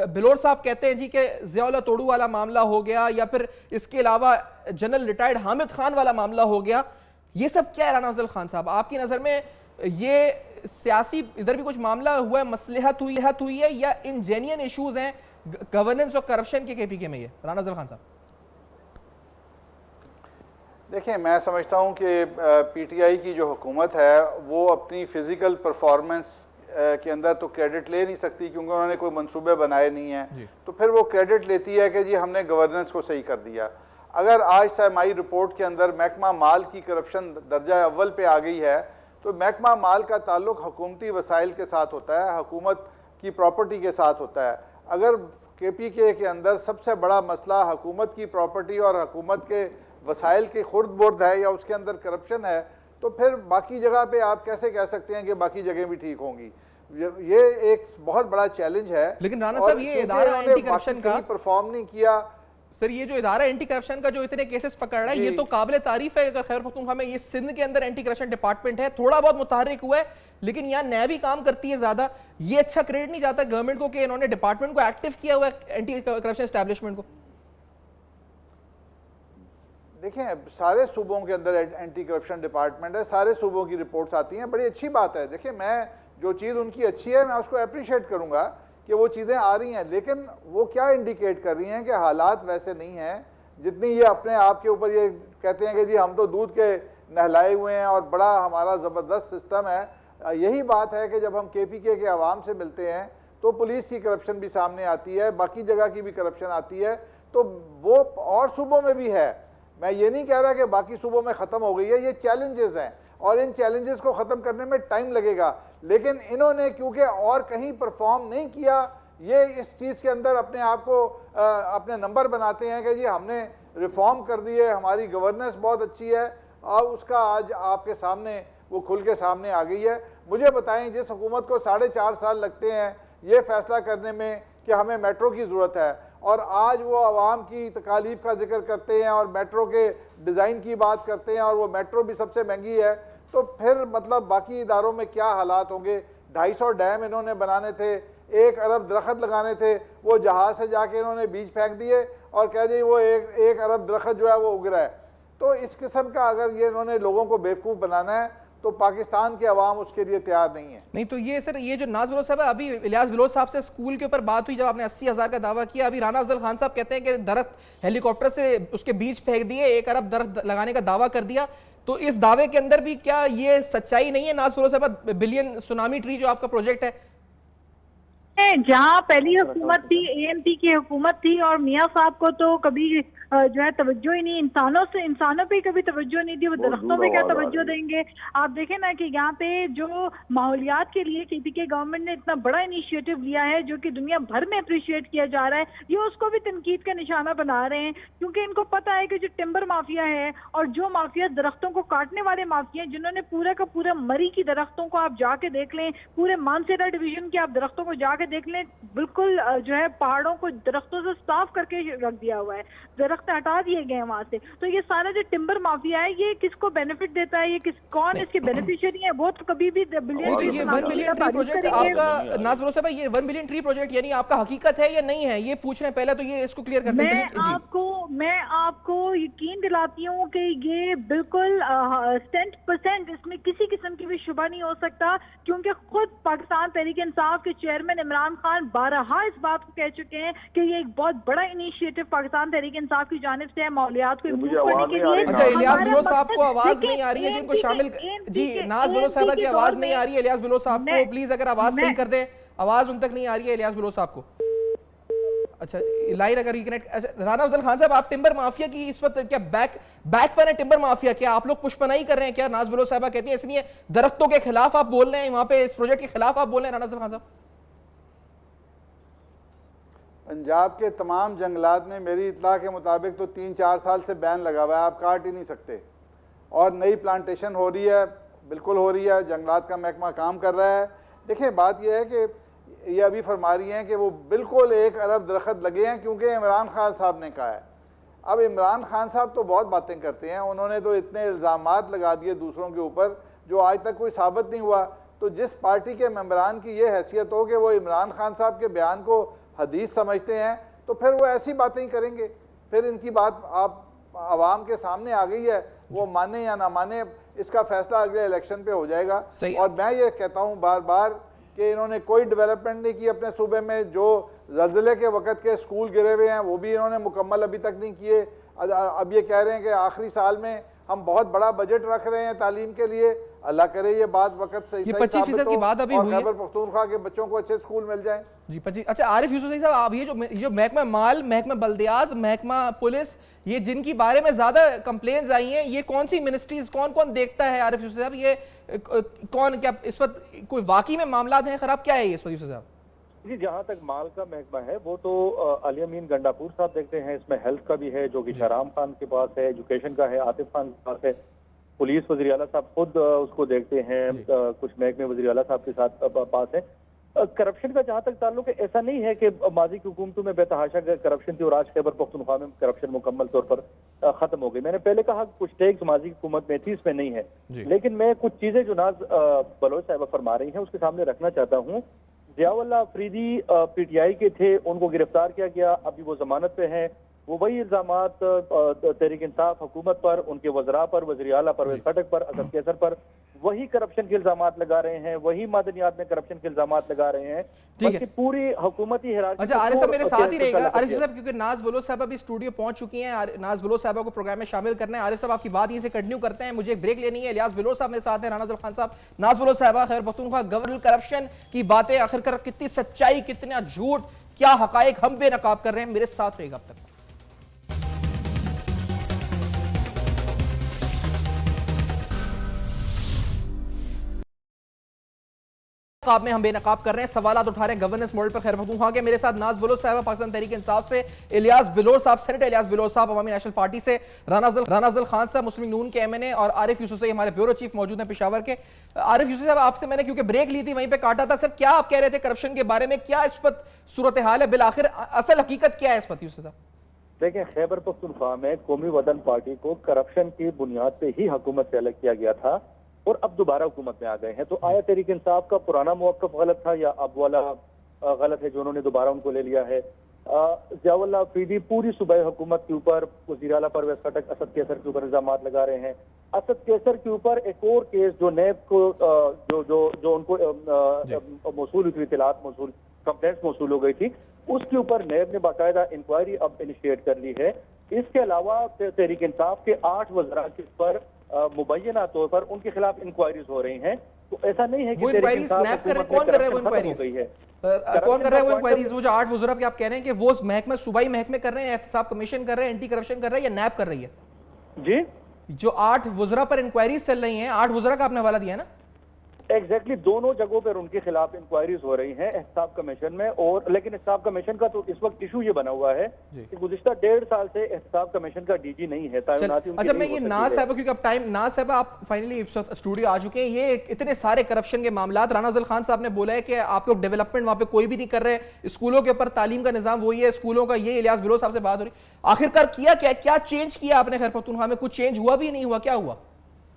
बिलोर साहब कहते हैं जी कि ज़ियाउल्लाह तोड़ू वाला मामला हो गया, या फिर इसके अलावा जनरल रिटायर्ड हामिद खान वाला मामला हो गया, ये सब क्या है राना अफजल खान साहब आपकी नजर में? ये सियासी इधर भी कुछ मामला हुआ है, मसलहत हुई है, या इन जेन्युइन इश्यूज हैं गवर्नेंस और करप्शन के केपीके में? ये राना अफजल खान साहब
देखिए, मैं समझता हूँ कि पीटीआई की जो हुकूमत है वो अपनी फ़िज़िकल परफॉर्मेंस के अंदर तो क्रेडिट ले नहीं सकती, क्योंकि उन्होंने कोई मंसूबे बनाए नहीं हैं, तो फिर वो क्रेडिट लेती है कि जी हमने गवर्नेंस को सही कर दिया। अगर आज सहमाई रिपोर्ट के अंदर महकमा माल की करप्शन दर्जा अव्वल पे आ गई है, तो महकमा माल का ताल्लुक हुकूमती वसाइल के साथ होता है, हुकूमत की प्रॉपर्टी के साथ होता है। अगर केपीके के अंदर सबसे बड़ा मसला हुकूमत की प्रॉपर्टी और हुकूमत के वसाइल की खुर्द बुर्द है या उसके अंदर करप्शन है, तो फिर बाकी जगह पे आप कैसे कह सकते हैं कि बाकी जगह भी ठीक होंगी? ये एक बहुत बड़ा चैलेंज है।
लेकिन राना साहब, ये इदारा एंटी करप्शन का
परफॉर्म नहीं किया।
सर, ये जो इदारा एंटी करप्शन का जो इतने केसेस पकड़ रहा है, ये तो काबिल तारीफ है। अगर खैबर पख्तूनख्वा में ये सिंध के अंदर एंटी करप्शन डिपार्टमेंट है, थोड़ा बहुत मुतहर्रिक हुआ है, लेकिन यहाँ नैब भी काम करती है ज्यादा, ये अच्छा क्रेडिट नहीं जाता गवर्नमेंट को कि इन्होंने डिपार्टमेंट को एक्टिव किया हुआ है, एंटी करप्शन एस्टैब्लिशमेंट को?
देखें, सारे सूबों के अंदर एंटी करप्शन डिपार्टमेंट है, सारे सूबों की रिपोर्ट्स आती हैं, बड़ी अच्छी बात है। देखिए, मैं जो चीज़ उनकी अच्छी है मैं उसको अप्रिशिएट करूंगा कि वो चीज़ें आ रही हैं, लेकिन वो क्या इंडिकेट कर रही हैं कि हालात वैसे नहीं हैं। जितनी ये अपने आप के ऊपर ये कहते हैं कि जी हम तो दूध के नहलाए हुए हैं और बड़ा हमारा ज़बरदस्त सिस्टम है, यही बात है कि जब हम KPK के आवाम से मिलते हैं तो पुलिस की करप्शन भी सामने आती है, बाकी जगह की भी करप्शन आती है, तो वो और सूबों में भी है। मैं ये नहीं कह रहा कि बाकी सूबों में ख़त्म हो गई है, ये चैलेंजेस हैं और इन चैलेंजेस को ख़त्म करने में टाइम लगेगा, लेकिन इन्होंने क्योंकि और कहीं परफॉर्म नहीं किया, ये इस चीज़ के अंदर अपने आप को अपने नंबर बनाते हैं कि जी हमने रिफॉर्म कर दी है, हमारी गवर्नेंस बहुत अच्छी है, और उसका आज आपके सामने वो खुल के सामने आ गई है। मुझे बताएं, जिस हुकूमत को 4.5 साल लगते हैं ये फैसला करने में कि हमें मेट्रो की ज़रूरत है, और आज वो आवाम की तकालीफ का जिक्र करते हैं और मेट्रो के डिज़ाइन की बात करते हैं और वो मेट्रो भी सबसे महंगी है, तो फिर मतलब बाकी इदारों में क्या हालात होंगे। 250 डैम इन्होंने बनाने थे, 1 अरब दरख्त लगाने थे, वो जहाज़ से जाके इन्होंने बीज फेंक दिए और कह दिए वो एक अरब दरख्त जो है वो उग रहा है। तो इस किस्म का अगर ये इन्होंने लोगों को बेवकूफ़ बनाना है तो पाकिस्तान के अवाम उसके लिए तैयार नहीं है।
नहीं तो ये सर, ये जो नाज बलोच साहब है, अभी इलियास बलोच साहब से स्कूल के ऊपर बात हुई जब आपने 80,000 का दावा किया, अभी राना अफजल खान साहब कहते हैं कि दरख्त हेलीकॉप्टर से उसके बीज फेंक दिए, 1 अरब दरख्त लगाने का दावा कर दिया, तो इस दावे के अंदर भी क्या ये सच्चाई नहीं है नाज बलोच साहब? बिलियन सुनामी ट्री जो आपका प्रोजेक्ट है,
जहाँ पहली हुकूमत थी ANP की हुकूमत थी और मियाँ साहब को तो कभी जो है तवज्जो ही नहीं, इंसानों पे कभी तवज्जो नहीं दी, वो दरख्तों पे क्या तवज्जो देंगे। आप देखें ना कि यहाँ पे जो माहौलियात के लिए KPK गवर्नमेंट ने इतना बड़ा इनिशिएटिव लिया है जो कि दुनिया भर में अप्रिशिएट किया जा रहा है, ये उसको भी तनकीद का निशाना बना रहे हैं, क्योंकि इनको पता है कि जो टिम्बर माफिया है और जो माफिया दरख्तों को काटने वाले माफिया, जिन्होंने पूरा का पूरा मरी की दरख्तों को आप जाके देख लें, पूरे मानसेरा डिवीजन के आप दरख्तों को जाके देख लें, बिल्कुल जो है पहाड़ों को दरख्तों से साफ करके रख दिया हुआ है, दरख्त हटा दिए गए वहां से। तो ये सारा जो टिम्बर माफिया है ये किसको बेनिफिट देता है, ये कौन इसके बेनिफिशियरी है? वो तो कभी भी बिलियन
ये 1 बिलियन ट्री प्रोजेक्ट आपका नाज बलोच साहब, ये 1 बिलियन ट्री प्रोजेक्ट यानी आपका हकीकत है या नहीं है, ये पूछ रहे हैं पहले, तो ये इसको क्लियर करते हैं।
मैं आपको यकीन दिलाती हूँ कि ये बिल्कुल 100% इसमें किसी किस्म की भी शुबा नहीं हो सकता, क्योंकि खुद पाकिस्तान तहरीक इंसाफ के चेयरमैन इमरान खान बारहा इस बात को कह चुके हैं कि ये एक बहुत बड़ा इनिशिएटिव पाकिस्तान तहरीक इंसाफ की जानिब से है माहौलियात को इम्प्रूव करने के लिए।
अच्छा, इलियास बलोच साहब को आवाज नहीं आ रही है जिनको शामिल, जी नाज बलोच साहब की आवाज नहीं आ रही है इलियास बलोच साहब को, प्लीज अगर आवाज सही कर दें, आवाज उन तक नहीं आ रही है इलियास बलोच साहब को। अच्छा, लाइन अगर रिकनेक्ट। अच्छा राना अफजल खान साहब, आप टिम्बर माफिया की इस वक्त क्या बैक पर है टिम्बर माफिया, क्या आप लोग पुष्पनाई कर रहे हैं क्या? नाज बलोच साहबा कहती है इसलिए दरख्तों के खिलाफ आप बोल रहे हैं, वहां पे इस प्रोजेक्ट के खिलाफ आप बोल रहे हैं राना अफजल खान साहब?
पंजाब के तमाम जंगलात में मेरी इतला के मुताबिक तो 3-4 साल से बैन लगा हुआ है, आप काट ही नहीं सकते, और नई प्लांटेशन हो रही है, बिल्कुल हो रही है, जंगलात का महकमा काम कर रहा है। देखिए बात यह है कि ये अभी फरमा रही हैं कि वो बिल्कुल 1 अरब दरख्त लगे हैं क्योंकि इमरान खान साहब ने कहा है। अब इमरान खान साहब तो बहुत बातें करते हैं, उन्होंने तो इतने इल्ज़ामात लगा दिए दूसरों के ऊपर जो आज तक कोई साबित नहीं हुआ। तो जिस पार्टी के मेंबरान की ये हैसियत हो कि वो इमरान खान साहब के बयान को हदीस समझते हैं, तो फिर वो ऐसी बातें ही करेंगे। फिर इनकी बात आप आवाम के सामने आ गई है, वो माने या ना माने इसका फैसला अगले इलेक्शन पे हो जाएगा। और मैं ये कहता हूँ बार बार कि इन्होंने कोई डेवलपमेंट नहीं की अपने सूबे में, जो ज़लज़ले के वक़्त के स्कूल गिरे हुए हैं वो भी इन्होंने मुकम्मल अभी तक नहीं किए। अब ये कह रहे हैं कि आखिरी साल में हम बहुत बड़ा बजट रख रहे हैं तालीम के लिए, अल्लाह करे ये बात वक्त से
25% की बात अभी हुई है,
खैबर पख्तूनख्वा के बच्चों को अच्छे स्कूल मिल जाएं जी।
25। अच्छा आरिफ यूसुफ साहब, आप ये जो महकमा माल, महकमा बल्दियात, महकमा पुलिस, ये जिनकी बारे में ज्यादा कंप्लेंट्स आई हैं, ये कौन सी मिनिस्ट्रीज, कौन कौन देखता है आरिफ यूसुफ साहब? ये कौन, क्या इस वक्त कोई वाकई में मामला हैं खराब, क्या है ये इस वक्त यूसुफ साहब?
जी, जहाँ तक माल का महकमा है वो तो अली अमीन गंडापुर साहब देखते हैं, इसमें हेल्थ का भी है जो कि शहराम खान के पास है, एजुकेशन का है आतिफ खान के पास है, पुलिस वज़ीर आला साहब खुद उसको देखते हैं, कुछ महकमे वज़ीर आला साहब के साथ पास है। करप्शन का जहाँ तक ताल्लुक है, ऐसा नहीं है कि माजी की हुकूमतों में बेतहाशा करप्शन थी और आज खैबर पख्तूनख्वा में करप्शन मुकम्मल तौर पर खत्म हो गई। मैंने पहले कहा कुछ टैक्स माजी की हुकूमत में थी, इसमें नहीं है, लेकिन मैं कुछ चीजें जो नाज बलोच साहब फरमा रही हैं उसके सामने रखना चाहता हूँ। जियाउल्लाह अफरीदी PTI के थे, उनको गिरफ्तार किया गया, अभी वो जमानत पे हैं। वो वही इल्जामात तहरीक इंसाफ हुकूमत पर, उनके वज़रा पर, वज़ीर आला परवेज़ खटक पर, असद कैसर पर वही करप्शन के इल्जाम लगा रहे हैं, वही मादनियात में करप्शन के इल्जाम लगा रहे हैं, बल्कि पूरी हुकूमती हिरारकी।
अच्छा आरिफ साहब मेरे साथ ही रहेगा। आरिफ साहब क्योंकि नाज बलोच साहब अभी स्टूडियो पहुंच चुकी हैं, नाज बलोच साहब को प्रोग्राम में शामिल करना है। आरिफ साहब आपकी बात यहीं से कंटिन्यू करते हैं, मुझे एक ब्रेक लेनी है। इलियास बलोच साहब मेरे साथ हैं, राना अफजल खान साहब। नाज बलोच साहब, खैर पख्तूनख्वा गवर्नर करप्शन की बातें आखिरकार कितनी सच्चाई, कितना झूठ, क्या हकायक हम बेनकाब कर रहे हैं, मेरे साथ रहेगा अब तक। नकाब में हम बेनकाब कर रहे हैं, सवालात उठा रहे हैं गवर्नेंस मॉडल पर। खैर पख्तूनख्वा के मेरे साथ नाज बलोच साहब पाकिस्तान तहरीक इंसाफ से, इलियास बलोच साहब सेनेटर इलियास बलोच साहब अवामी नेशनल पार्टी से, राना अफजल खान साहब मुस्लिम नून के एमएनए और आरिफ यूसुफ सही हमारे ब्यूरो चीफ मौजूद हैं पेशावर के। आरिफ यूसुफ साहब आपसे मैंने क्योंकि ब्रेक ली थी वहीं पे काटा था। सर क्या आप कह रहे थे करप्शन के बारे में, क्या इस वक्त सूरत हाल है, बिलाखिर असल हकीकत क्या है इस वक्त यूसुफ साहब?
देखिए, खैबर पख्तूनख्वा में कौमी वतन पार्टी को करप्शन की बुनियाद पे ही हुकूमत से अलग किया गया था और अब दोबारा हुकूमत में आ गए हैं। तो आया तहरीक इंसाफ का पुराना मौक़िफ़ गलत था या अब वाला गलत है जो उन्होंने दोबारा उनको ले लिया है? ज़ियाउल्लाह अफरीदी पूरी सूबाई हुकूमत के ऊपर, वज़ीर आला परवेज़ खटक असद कैसर के ऊपर इल्ज़ाम लगा रहे हैं। असद कैसर के ऊपर एक और केस जो नैब को जो उनको मौसूल हुई थी, इत्तलात मौसूल, कंप्लेंट्स मौसूल हो गई थी, उसके ऊपर नैब ने बाकायदा इंक्वायरी अब इनिशिएट कर ली है। इसके अलावा तहरीक इंसाफ के 8 वज़रा के ऊपर मुबैना तौर पर उनके खिलाफ इंक्वायरीज हो रही हैं। तो ऐसा नहीं है कि
कौन कर रहा है वो इंक्वायरीज? कौन कर रहा है वो इंक्वायरीज? वो जो 8 वज़रा की आप कह रहे हैं कि वो महकमा सूबाई महकमे कर रहे हैं, एहतसाब कमीशन कर रहे हैं, एंटी करप्शन कर रहे हैं, या नैब कर रही है?
जी,
जो 8 वज़रा पर इंक्वायरीज चल रही हैं, 8 वज़रा का आपने हवाला दिया ना?
एग्जैक्टली दोनों जगहों पर उनके खिलाफ इंक्वायरीज हो रही हैं एहतसाब कमीशन में। और लेकिन एहतसाब कमीशन का तो इस वक्त इशू ये बना हुआ है कि गुज़िश्ता 1.5 साल से एहतसाब कमीशन का डीजी नहीं है।
अच्छा मैं ये नाज साहब, क्योंकि अब टाइम, नाज साहब आप फाइनली स्टूडियो आ चुके हैं, ये इतने सारे करप्शन के मामला, राना अफजल खान साहब ने बोला है कि आप लोग डेवलपमेंट वहां पे कोई भी नहीं कर रहे, स्कूलों के ऊपर तालीम का निजाम वही है, स्कूलों का ये। इलियास बलोच साहब से बात हो रही, आखिरकार किया क्या चेंज किया आपने खैबर पख्तूनख्वा में? कुछ चेंज हुआ भी नहीं हुआ, क्या हुआ?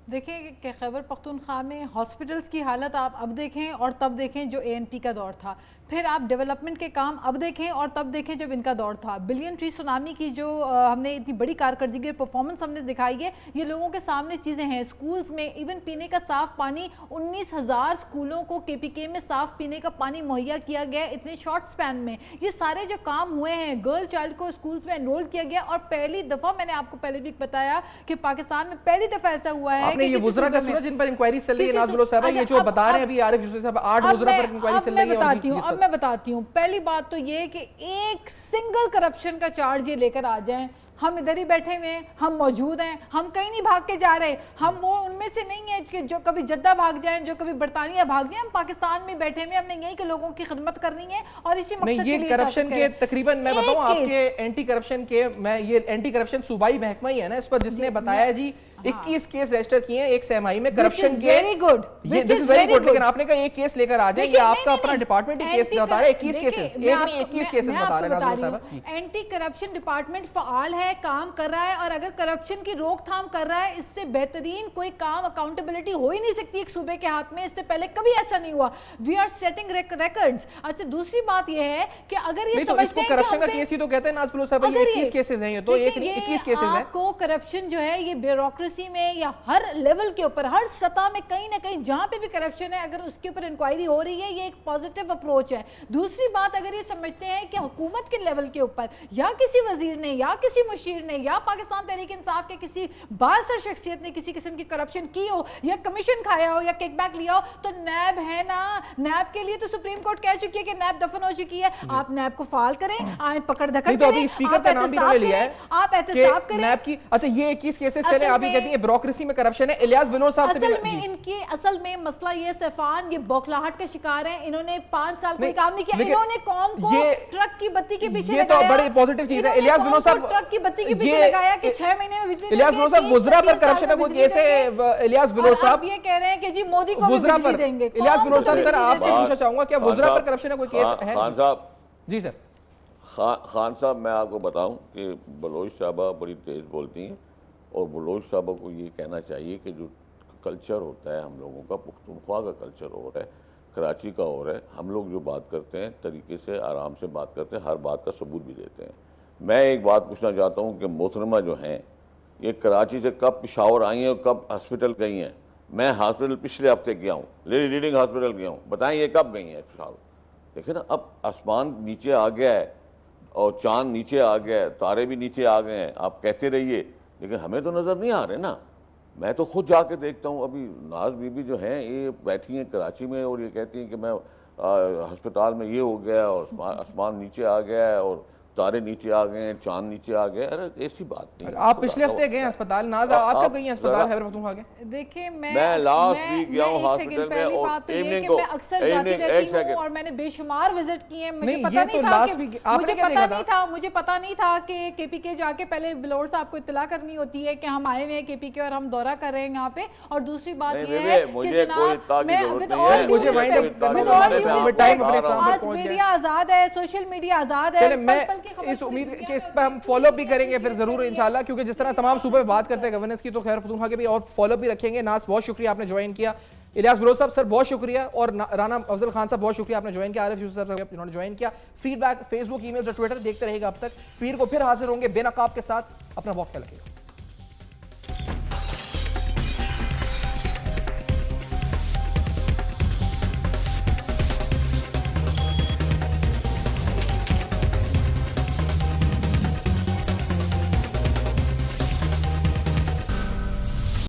देखिए कि खैबर पख्तूनख्वा में हॉस्पिटल्स की हालत आप अब देखें और तब देखें जो एएनपी का दौर था, फिर आप डेवलपमेंट के काम अब देखें और तब देखें जब इनका दौर था। बिलियन ट्री सुनामी की जो हमने इतनी बड़ी कारकर्दगी परफॉर्मेंस हमने दिखाई है, ये लोगों के सामने चीज़ें हैं। स्कूल्स में इवन पीने का साफ़ पानी, 19,000 स्कूलों को केपीके में साफ़ पीने का पानी मुहैया किया गया इतने शॉर्ट स्पैन में। ये सारे जो काम हुए हैं, गर्ल चाइल्ड को स्कूल्स में एनरोल किया गया और पहली दफ़ा, मैंने आपको पहले भी बताया कि पाकिस्तान में पहली दफ़ा ऐसा हुआ है
कि ये वज़रा का सुना जिन पर इंक्वायरी चल रही है, नाज बलोच साहब ये जो बता रहे हैं अभी आरिफ यूसुफ साहब, 8 वज़रा पर इंक्वायरी चल रही है।
अब मैं बताती हूँ। पहली बात तो ये कि एक सिंगल करप्शन का चार्ज ये लेकर आ जाएं, हम इधर ही बैठे हुए हैं, हम मौजूद हैं, हम कहीं नहीं भाग के जा रहे, हम वो उनमें से नहीं है कि जो कभी जद्दा भाग जाएं, जो कभी बर्तानिया भाग जाएं। हम पाकिस्तान में बैठे हुए, हमने यही के लोगों की खिदमत करनी है और इसी मकसद के लिए
करप्शन के तकरीबन मैं बताऊं आपके एंटी करप्शन के, मैं ये एंटी करप्शन सूबाई महकमा ही है ना इस पर, जिसने बताया जी 21 केस रजिस्टर किए हैं एक सहमाही में करप्शन के।
वेरी गुड,
लेकिन आपने कहा एक केस लेकर आ जाए, ये आपका अपना डिपार्टमेंट ही केस बता रहा है। 21 केसेस, एक नहीं 21 केसेस बता रहे हैं।
एंटी करप्शन डिपार्टमेंट फाल है, काम कर रहा है, और अगर करप्शन की रोकथाम कर रहा है, इससे बेहतरीन कोई काम, अकाउंटेबिलिटी हो ही नहीं सकती एक सूबे के हाथ में। इससे पहले कभी ऐसा नहीं हुआ। We are setting records. अच्छा दूसरी बात यह है कि अगर ये समझते हैं
करप्शन का केस ही तो कहते हैं नाज बलोच साहब, ये 21 केसेस हैं, ये तो एक नहीं 21 केसेस हैं।
आपको करप्शन जो है ये ब्यूरोक्रेसी में या हर लेवल के ऊपर, हर सतह में कहीं ना कहीं जहां पे भी करप्शन है, अगर उसके ऊपर इंक्वायरी हो रही है, ये एक पॉजिटिव अप्रोच है। दूसरी बात, अगर ये समझते हैं कि हुकूमत के लेवल के ऊपर या किसी वजीर ने या किसी मुशीर ने या पाकिस्तान तहरीक इंसाफ के किसी बासर शख्सियत ने किसी किस्म की करप्शन की हो या कमीशन खाया हो या किकबैक लिया हो, तो नैब है ना, नैब के लिए तो सुप्रीम कोर्ट कह चुकी है कि नैब दफन हो चुकी है। आप नैब को फाल करें, आए पकड़ धकड़
करें, अभी स्पीकर का नाम भी उन्होंने लिया है,
आप एहतसाब करें
नैब की। अच्छा ये 21 केसेस चले, आप ये कहती हैं ब्यूरोक्रेसी में करप्शन है। इलियास बलोच साहब से
असल में मसला ये सैफान, ये बौखलाहट का शिकार है। इन्होंने 5 साल कोई काम नहीं किया, इन्होंने कौम को ट्रक की बत्ती के पीछे
लगाया। ये तो बड़ी पॉजिटिव चीज है। इलियास बलोच साहब
ट्रक की बत्ती के पीछे लगाया कि 6 महीने में बिजली।
इलियास बलोच साहब वज़रा पर करप्शन का कोई केस है? इलियास बलोच साहब
ये कह रहे हैं कि जी मोदी को
वज़रा पर देंगे। इलियास बलोच साहब सर आपसे पूछना चाहूंगा, क्या वज़रा पर करप्शन का कोई केस है?
खान साहब
जी सर।
खान साहब मैं आपको बताऊं कि बलोच साहबा बड़ी तेज़ बोलती हैं और बलोच साहबा को ये कहना चाहिए कि जो कल्चर होता है हम लोगों का, पुख्तूनख्वा का कल्चर हो रहा है, कराची का हो रहा है, हम लोग जो बात करते हैं तरीके से आराम से बात करते हैं, हर बात का सबूत भी देते हैं। मैं एक बात पूछना चाहता हूँ कि मोहतरमा जो हैं ये कराची से कब पेशावर आई हैं और कब हॉस्पिटल गई हैं? मैं हॉस्पिटल पिछले हफ्ते गया हूँ, लेडी रीडिंग हॉस्पिटल गया हूँ, बताएं ये कब गई हैं साहब? देखिए ना, अब आसमान नीचे आ गया है और चांद नीचे आ गया है, तारे भी नीचे आ गए हैं, आप कहते रहिए, लेकिन हमें तो नज़र नहीं आ रहे ना। मैं तो खुद जाके देखता हूँ, अभी नाज बीबी जो हैं ये बैठी हैं कराची में और ये कहती हैं कि मैं अस्पताल में ये हो गया और आसमान नीचे आ गया है और तारे नीचे आ गए हैं, चांद नीचे आ गए। अरे ऐसी बात नहीं।
आप पिछले हफ्ते गए अस्पताल, नाज आप कब गई हैं अस्पताल खैबर पख्तूनख्वा के?
देखिए
मैं लास्ट वीक गया हूं हॉस्पिटल में और इवनिंग को
मैं अक्सर जाती रहती हूं और मैंने बेशुमार विजिट किए। मुझे पता नहीं था मुझे पता नहीं था कि केपीके जाके पहले बिलोर साहब को इत्तला करनी होती है कि हम आए हुए हैं केपीके और हम दौरा कर रहे हैं यहाँ पे। और दूसरी बात ये है कि जनाब आज मीडिया आजाद है, सोशल मीडिया आजाद है,
इस उम्मीद कि इस पर हम फॉलो भी करेंगे फिर जरूर इंशाल्लाह, क्योंकि जिस तरह तमाम सूबे पे बात करते हैं गवर्नेंस की, तो खैबर पख्तूनख्वा के भी और फॉलो भी रखेंगे। नास बहुत शुक्रिया आपने ज्वाइन किया, इलियास बलोच साहब सर बहुत शुक्रिया, और राना अफजल खान साहब बहुत शुक्रिया आपने ज्वाइन किया, आरिफ यूसुफ साहब जिन्होंने ज्वाइन किया। फीडबैक फेसबुक, ईमेल और ट्विटर देखते रहेगा। अब तक पीर को फिर हाजिर होंगे बेनकाब के साथ। अपना बहुत ख्याल रखिएगा।